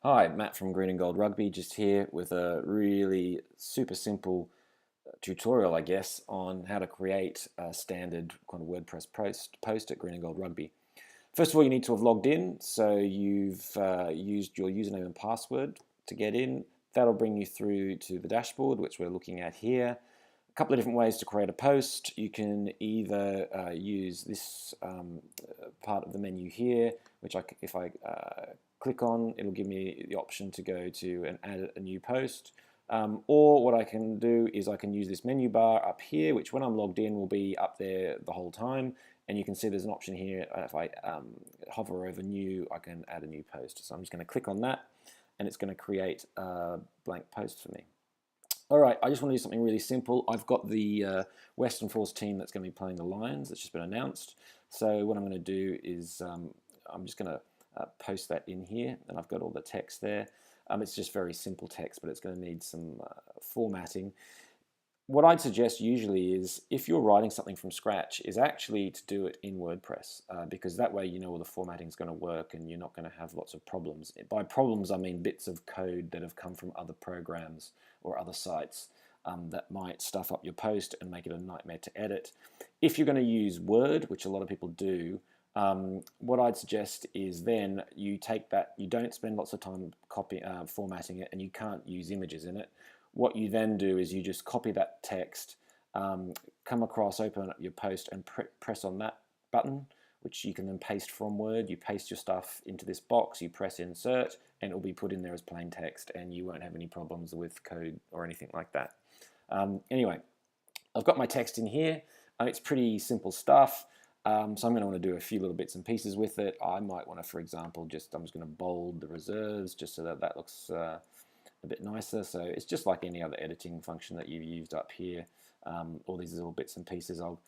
Hi, Matt from Green and Gold Rugby, just here with a really super simple tutorial, I guess, on how to create a standard kind of WordPress post at Green and Gold Rugby. First of all, you need to have logged in, so you've used your username and password to get in. That'll bring you through to the dashboard, which we're looking at here. A couple of different ways to create a post. You can either use this part of the menu here, which if I click on, it'll give me the option to go to and add a new post. Or what I can do is I can use this menu bar up here, which when I'm logged in will be up there the whole time. And you can see there's an option here. If I hover over new, I can add a new post. So I'm just going to click on that, and it's going to create a blank post for me. All right, I just want to do something really simple. I've got the Western Force team that's going to be playing the Lions. That's just been announced. So what I'm going to do is I'm just going to post that in here, and I've got all the text there. It's just very simple text, but it's going to need some formatting. What I'd suggest usually is, if you're writing something from scratch, is actually to do it in WordPress, because that way you know all the formatting is going to work and you're not going to have lots of problems. By problems, I mean bits of code that have come from other programs or other sites that might stuff up your post and make it a nightmare to edit. If you're going to use Word, which a lot of people do, what I'd suggest is then you take that, you don't spend lots of time formatting it, and you can't use images in it. What you then do is you just copy that text, come across, open up your post, and press on that button, which you can then paste from Word. You paste your stuff into this box, you press insert, and it will be put in there as plain text, and you won't have any problems with code or anything like that. Anyway, I've got my text in here. It's pretty simple stuff. So I'm going to want to do a few little bits and pieces with it. I might want to, for example, I'm just going to bold the reserves just so that looks a bit nicer. So it's just like any other editing function that you've used up here. All these little bits and pieces, I'll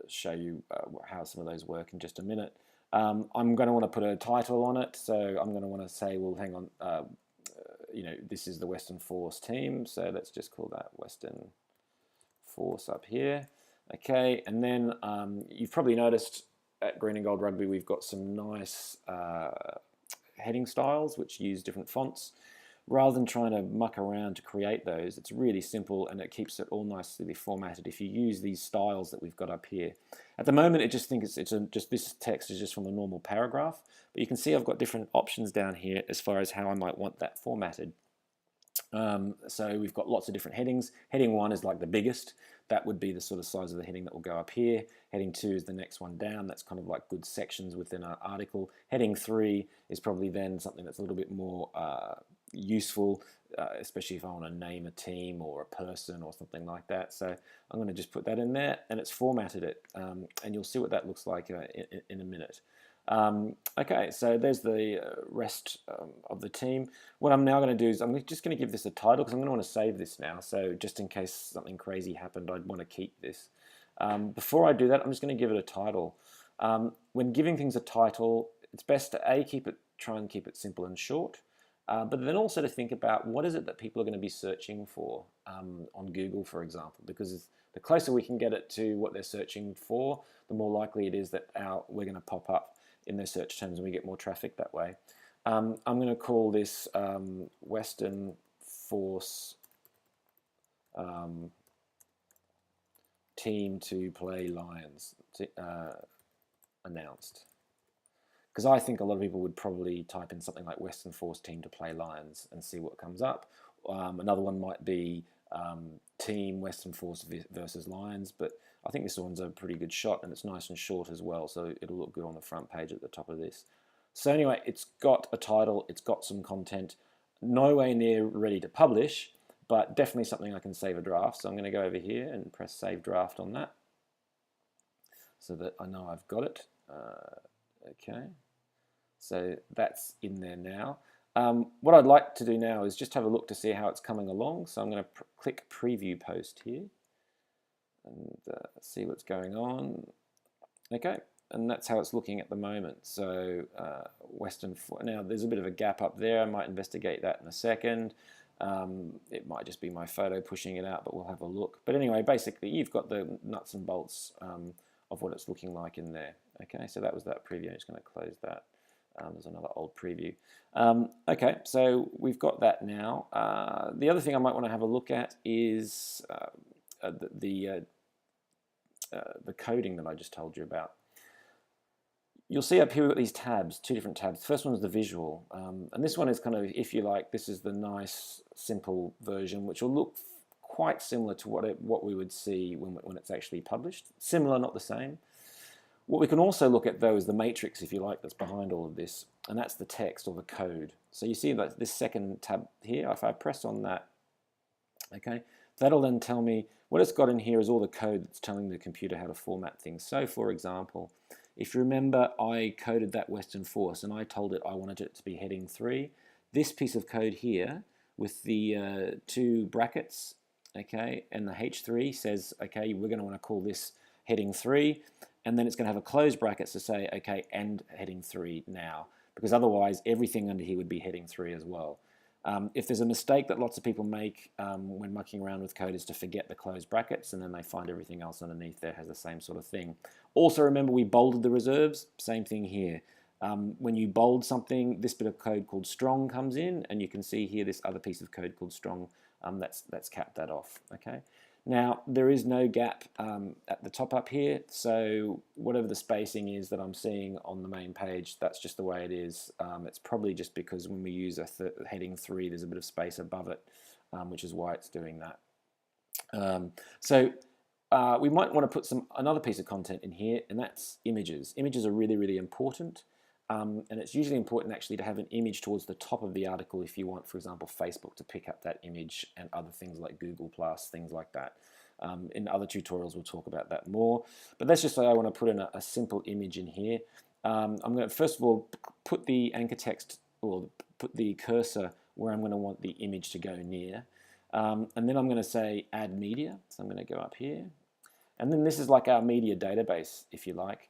show you how some of those work in just a minute. I'm going to want to put a title on it, so I'm going to want to say, well, hang on, this is the Western Force team, so let's just call that Western Force up here. Okay, and then you've probably noticed at Green and Gold Rugby we've got some nice heading styles which use different fonts. Rather than trying to muck around to create those, it's really simple and it keeps it all nicely formatted if you use these styles that we've got up here. At the moment, it just thinks just this text is just from a normal paragraph, but you can see I've got different options down here as far as how I might want that formatted. So we've got lots of different headings. Heading 1 is like the biggest. That would be the sort of size of the heading that will go up here. Heading 2 is the next one down. That's kind of like good sections within an article. Heading 3 is probably then something that's a little bit more useful, especially if I want to name a team or a person or something like that. So I'm going to just put that in there, and it's formatted it, and you'll see what that looks like in a minute. Okay, so there's the rest of the team. What I'm now going to do is I'm just going to give this a title, because I'm going to want to save this now. So just in case something crazy happened, I'd want to keep this. Before I do that, I'm just going to give it a title. When giving things a title, it's best to try and keep it simple and short. But then also to think about what is it that people are going to be searching for on Google, for example, because the closer we can get it to what they're searching for, the more likely it is that we're going to pop up in their search terms and we get more traffic that way. I'm going to call this Western Force team to play Lions announced. Because I think a lot of people would probably type in something like Western Force team to play Lions and see what comes up. Another one might be team Western Force versus Lions, but I think this one's a pretty good shot, and it's nice and short as well, so it'll look good on the front page at the top of this. So anyway, it's got a title, it's got some content, no way near ready to publish, but definitely something I can save a draft. So I'm going to go over here and press Save Draft on that so that I know I've got it. Okay, so that's in there now. What I'd like to do now is just have a look to see how it's coming along. So I'm going to click Preview Post here and see what's going on. Okay, and that's how it's looking at the moment. So now there's a bit of a gap up there. I might investigate that in a second. It might just be my photo pushing it out, but we'll have a look. But anyway, basically you've got the nuts and bolts of what it's looking like in there. Okay, so that was that preview. I'm just going to close that. There's another old preview. Okay, so we've got that now. The other thing I might want to have a look at is the coding that I just told you about. You'll see up here we've got these tabs, two different tabs. The first one is the visual, and this one is kind of, if you like, this is the nice, simple version, which will look quite similar to what we would see when it's actually published. Similar, not the same. What we can also look at, though, is the matrix, if you like, that's behind all of this, and that's the text or the code. So you see that this second tab here, if I press on that, okay, that'll then tell me what it's got in here is all the code that's telling the computer how to format things. So, for example, if you remember, I coded that Western Force, and I told it I wanted it to be heading 3. This piece of code here, with the 2 brackets, okay, and the H3 says, okay, we're going to want to call this heading 3, and then it's going to have a closed brackets to say, okay, and heading 3 now, because otherwise everything under here would be heading 3 as well. If there's a mistake that lots of people make when mucking around with code is to forget the closed brackets, and then they find everything else underneath there has the same sort of thing. Also remember, we bolded the reserves, same thing here. When you bold something, this bit of code called strong comes in, and you can see here this other piece of code called strong that's capped that off. Okay. Now, there is no gap at the top up here, so whatever the spacing is that I'm seeing on the main page, that's just the way it is. It's probably just because when we use a heading 3, there's a bit of space above it, which is why it's doing that. We might want to put another piece of content in here, and that's images. Images are really, really important. And it's usually important actually to have an image towards the top of the article if you want, for example, Facebook to pick up that image, and other things like Google+, things like that. In other tutorials we'll talk about that more. But let's just say I want to put in a simple image in here. I'm going to first of all put the anchor text, or put the cursor where I'm going to want the image to go near. And then I'm going to say add media. So I'm going to go up here. And then this is like our media database, if you like.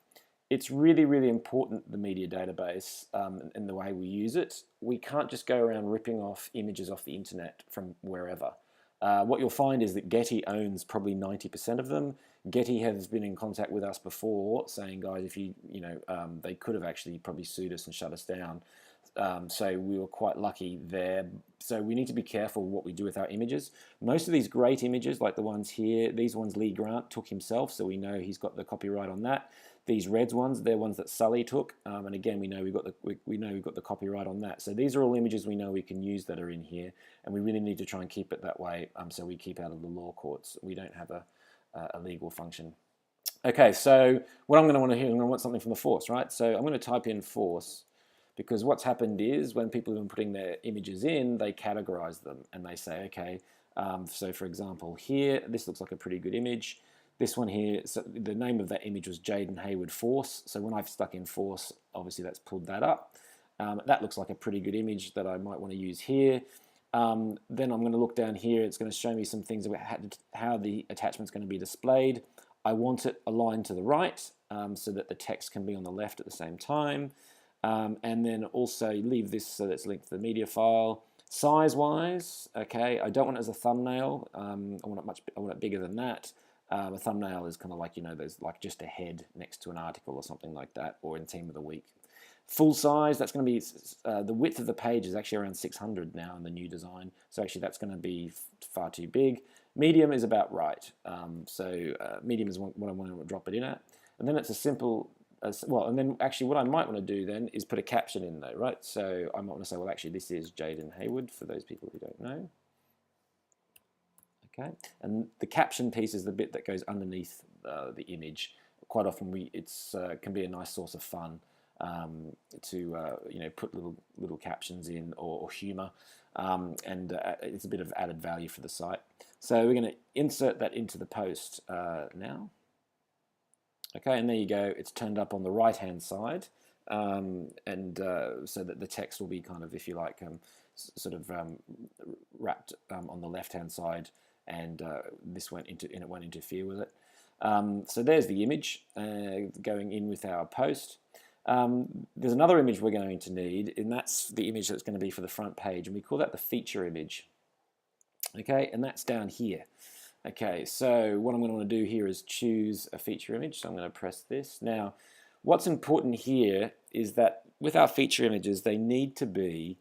It's really, really important, the media database, and the way we use it. We can't just go around ripping off images off the internet from wherever. What you'll find is that Getty owns probably 90% of them. Getty has been in contact with us before, saying, guys, if they could have actually probably sued us and shut us down. So we were quite lucky there. So we need to be careful what we do with our images. Most of these great images, like the ones here, these ones Lee Grant took himself, so we know he's got the copyright on that. These Reds ones, they're ones that Sully took, and again we know we've got the copyright on that. So these are all images we know we can use that are in here, and we really need to try and keep it that way, so we keep out of the law courts. We don't have a legal function. Okay, so what I'm going to want to hear, I'm going to want something from the force, right? So I'm going to type in force, because what's happened is when people have been putting their images in, they categorize them, and they say, okay, so for example here, this looks like a pretty good image. This one here, so the name of that image was Jaden Hayward Force. So when I've stuck in Force, obviously that's pulled that up. That looks like a pretty good image that I might want to use here. Then I'm going to look down here. It's going to show me some things about how the attachment's going to be displayed. I want it aligned to the right, so that the text can be on the left at the same time. And then also leave this so that it's linked to the media file. Size-wise, okay, I don't want it as a thumbnail. I want it bigger than that. A thumbnail is kind of like, there's like just a head next to an article or something like that, or in Team of the Week. Full size, that's going to be, the width of the page is actually around 600 now in the new design, so actually that's going to be far too big. Medium is about right, medium is what I want to drop it in at, and then it's a simple, and then actually what I might want to do then is put a caption in though, right? So I might want to say, well, actually this is Jaden Hayward, for those people who don't know. Okay, and the caption piece is the bit that goes underneath the image. Quite often, it's can be a nice source of fun to put little captions in, or humour, and it's a bit of added value for the site. So we're going to insert that into the post now. Okay, and there you go. It's turned up on the right-hand side, so that the text will be kind of, if you like, sort of wrapped on the left-hand side. And it won't interfere with it. So there's the image going in with our post. There's another image we're going to need, and that's the image that's going to be for the front page, and we call that the feature image. Okay, and that's down here. Okay, so what I'm going to want to do here is choose a feature image. So I'm going to press this. Now, what's important here is that with our feature images, they need to be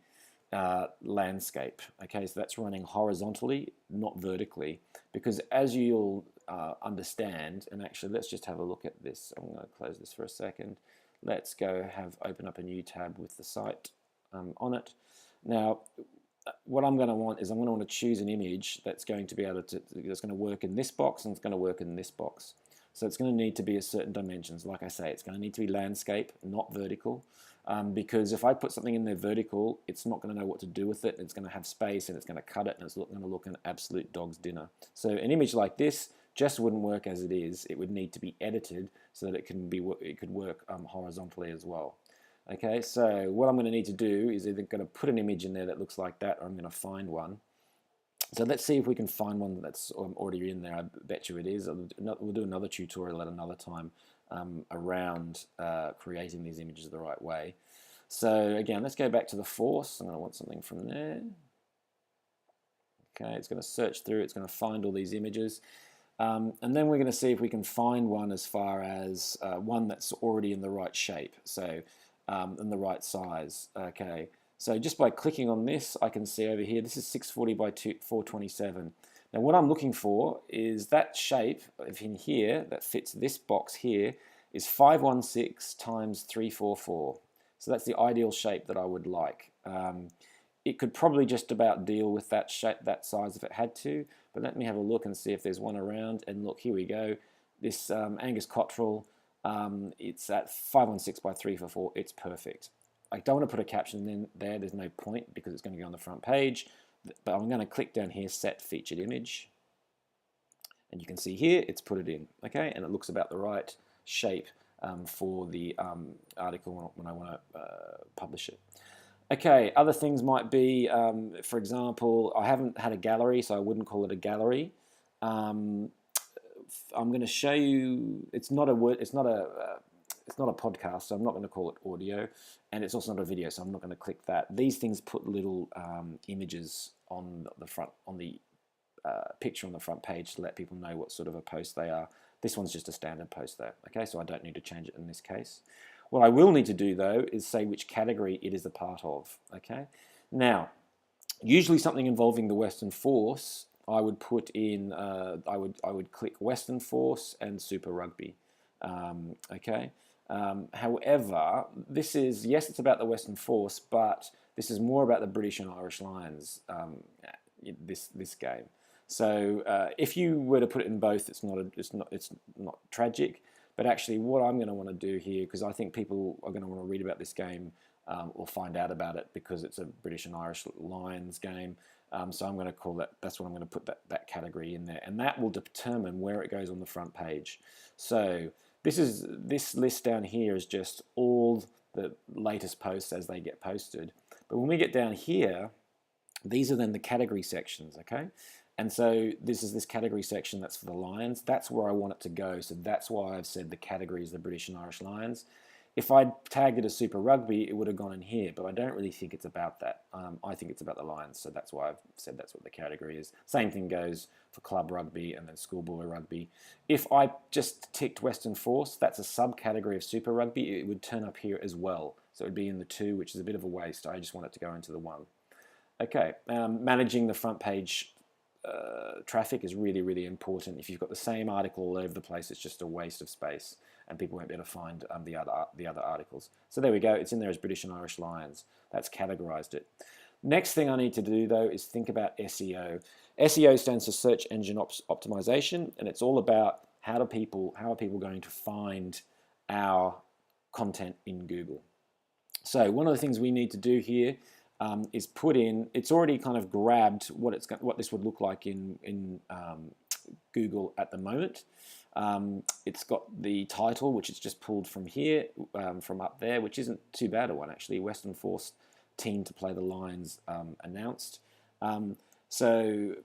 landscape. Okay, so that's running horizontally, not vertically, because as you'll understand, and actually let's just have a look at this. I'm going to close this for a second. Let's go open up a new tab with the site on it. Now, what I'm going to want is I'm going to want to choose an image that's going to be able to, that's going to work in this box and it's going to work in this box. So it's going to need to be a certain dimensions. Like I say, it's going to need to be landscape, not vertical. Because if I put something in there vertical, it's not going to know what to do with it. It's going to have space and it's going to cut it and it's going to look an absolute dog's dinner. So an image like this just wouldn't work as it is. It would need to be edited so that it could work horizontally as well. Okay, so what I'm going to need to do is either going to put an image in there that looks like that, or I'm going to find one. So let's see if we can find one that's already in there. I bet you it is. We'll do another tutorial at another time around creating these images the right way. So again, let's go back to the force. I'm going to want something from there. Okay, it's going to search through. It's going to find all these images. And then we're going to see if we can find one as far as one that's already in the right shape. So in the right size. Okay, so just by clicking on this, I can see over here, this is 640 by 427. Now what I'm looking for is that shape in here that fits this box here is 516 times 344. So that's the ideal shape that I would like. It could probably just about deal with that shape, that size if it had to, but let me have a look and see if there's one around. And look, here we go. This Angus Cottrell, it's at 516 by 344. It's perfect. I don't want to put a caption in there. There's no point because it's going to go on the front page. But I'm going to click down here, set featured image. And you can see here, it's put it in. Okay, and it looks about the right shape for the article when I want to publish it. Okay, other things might be, for example, I haven't had a gallery, so I wouldn't call it a gallery. I'm going to show you. It's not a word. It's not a podcast, so I'm not going to call it audio, and it's also not a video, so I'm not going to click that. These things put little images on the front, on the picture on the front page to let people know what sort of a post they are. This one's just a standard post though. Okay, so I don't need to change it in this case. What I will need to do though is say which category it is a part of. Okay, now usually something involving the Western Force, I would put in. I would click Western Force and Super Rugby. Okay. However, this is, yes, it's about the Western Force, but this is more about the British and Irish Lions. This game. So if you were to put it in both, it's not tragic. But actually, what I'm going to want to do here, because I think people are going to want to read about this game or find out about it because it's a British and Irish Lions game. So I'm going to call that. That's what I'm going to put that category in there, and that will determine where it goes on the front page. So this list down here is just all the latest posts as they get posted. But when we get down here, these are then the category sections, okay? And so this is this category section that's for the Lions. That's where I want it to go. So that's why I've said the category is the British and Irish Lions. If I'd tagged it as Super Rugby, it would have gone in here, but I don't really think it's about that. I think it's about the Lions, so that's why I've said that's what the category is. Same thing goes for Club Rugby and then Schoolboy Rugby. If I just ticked Western Force, that's a subcategory of Super Rugby, it would turn up here as well. So it would be in the 2, which is a bit of a waste. I just want it to go into the 1. Okay, managing the front page traffic is really, really important. If you've got the same article all over the place, it's just a waste of space and people won't be able to find the other articles. So there we go, it's in there as British and Irish Lions. That's categorized it. Next thing I need to do though is think about SEO. SEO stands for search engine optimization, and it's all about how are people going to find our content in Google. So one of the things we need to do here is put in, it's already kind of grabbed what this would look like in Google at the moment. It's got the title, which it's just pulled from here, from up there, which isn't too bad a one actually. Western Force team to play the Lions announced. So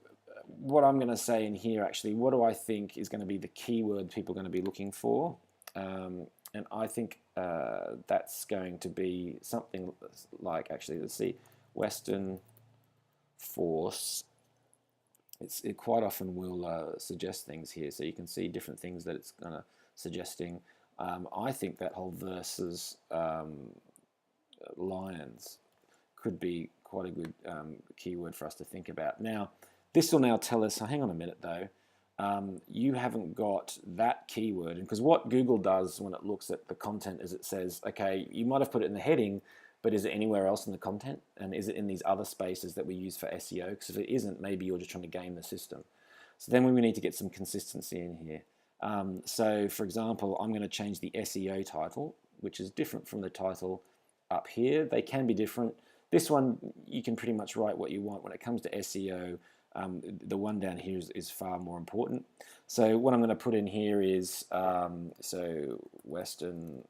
what I'm going to say in here actually, what do I think is going to be the keyword people are going to be looking for? And I think that's going to be something like, actually, let's see, Western Force. It quite often will suggest things here, so you can see different things that it's suggesting. I think that whole versus lions could be quite a good keyword for us to think about. Now, this will now tell us, hang on a minute though, you haven't got that keyword, because what Google does when it looks at the content is it says, okay, you might have put it in the heading, but is it anywhere else in the content? And is it in these other spaces that we use for SEO? Because if it isn't, maybe you're just trying to game the system. So then we need to get some consistency in here. So for example, I'm going to change the SEO title, which is different from the title up here. They can be different. This one, you can pretty much write what you want. When it comes to SEO, the one down here is far more important. So what I'm going to put in here is, so Western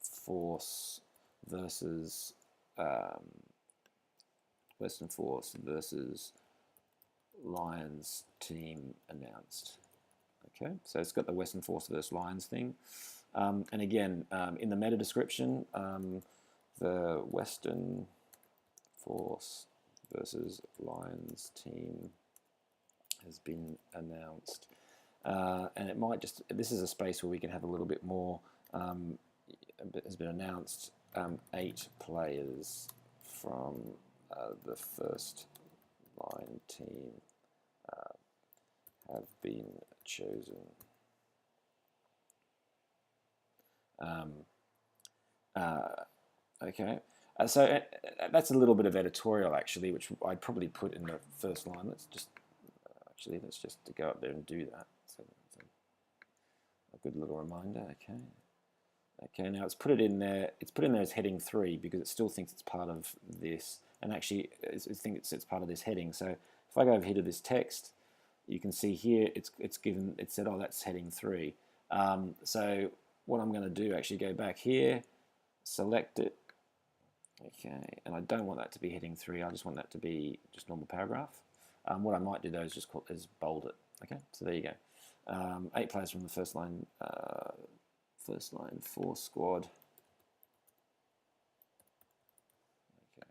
Force versus Lions team announced. Okay, so it's got the Western Force versus Lions thing. And again, in the meta description, the Western Force versus Lions team has been announced. And it might just, this is a space where we can have a little bit more, has been announced, 8 players from the first line team have been chosen. Okay, so that's a little bit of editorial actually, which I'd probably put in the first line. Let's just go up there and do that. So a good little reminder. Okay. Okay, now it's put it in there. It's put in there as heading 3 because it still thinks it's part of this, and actually it thinks it's part of this heading. So if I go over here to this text, you can see here it said, oh, that's heading 3. So what I'm going to do, actually go back here, select it. Okay, and I don't want that to be heading 3. I just want that to be just normal paragraph. What I might do though is bold it. Okay, so there you go. 8 players from the first line force squad. Okay.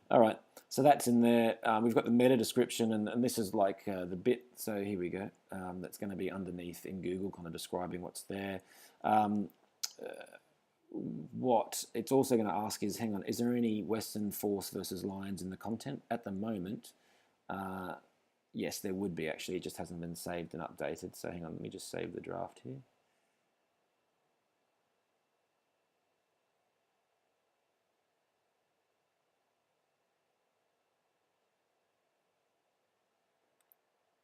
All right, so that's in there. We've got the meta description, and this is like the bit. So here we go. That's going to be underneath in Google, kind of describing what's there. What it's also going to ask is, hang on, is there any Western Force versus Lions in the content? At the moment, yes, there would be actually. It just hasn't been saved and updated. So hang on, let me just save the draft here.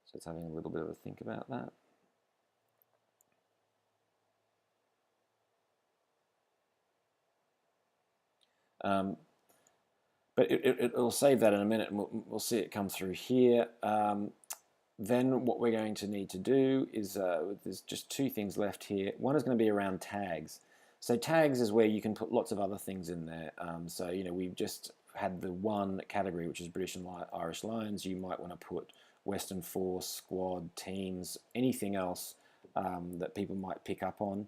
So it's having a little bit of a think about that. But it'll save that in a minute, and we'll see it come through here. Then what we're going to need to do is, there's just 2 things left here. One is going to be around tags. So tags is where you can put lots of other things in there. So, you know, we've just had the one category, which is British and Irish Lions. You might want to put Western Force, squad, teams, anything else that people might pick up on.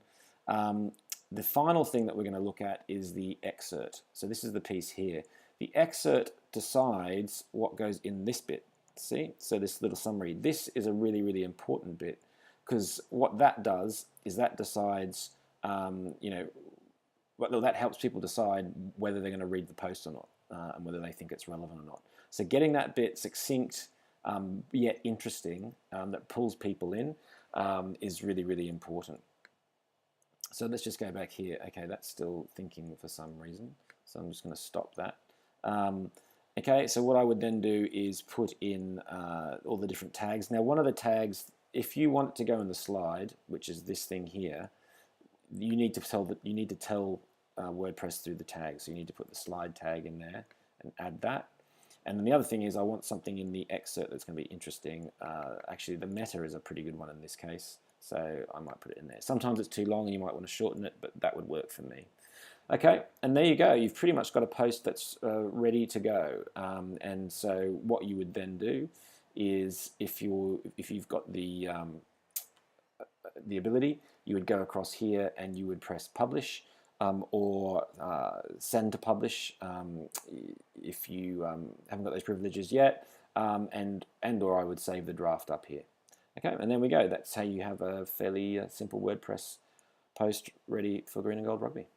The final thing that we're going to look at is the excerpt. So this is the piece here. The excerpt decides what goes in this bit. See? So this little summary. This is a really, really important bit, because what that does is that decides, you know, well, that helps people decide whether they're going to read the post or not, and whether they think it's relevant or not. So getting that bit succinct, yet interesting, that pulls people in, is really, really important. So let's just go back here. Okay, that's still thinking for some reason. So I'm just going to stop that. Okay, so what I would then do is put in all the different tags. Now, one of the tags, if you want it to go in the slide, which is this thing here, you need to tell WordPress through the tags. So you need to put the slide tag in there and add that. And then the other thing is, I want something in the excerpt that's going to be interesting. Actually, the meta is a pretty good one in this case, so I might put it in there. Sometimes it's too long and you might want to shorten it, but that would work for me. Okay, and there you go. You've pretty much got a post that's ready to go. And so what you would then do is, if you've got the ability, you would go across here and you would press publish, or send to publish if you haven't got those privileges yet, and or I would save the draft up here. Okay, and there we go. That's how you have a fairly simple WordPress post ready for Green and Gold Rugby.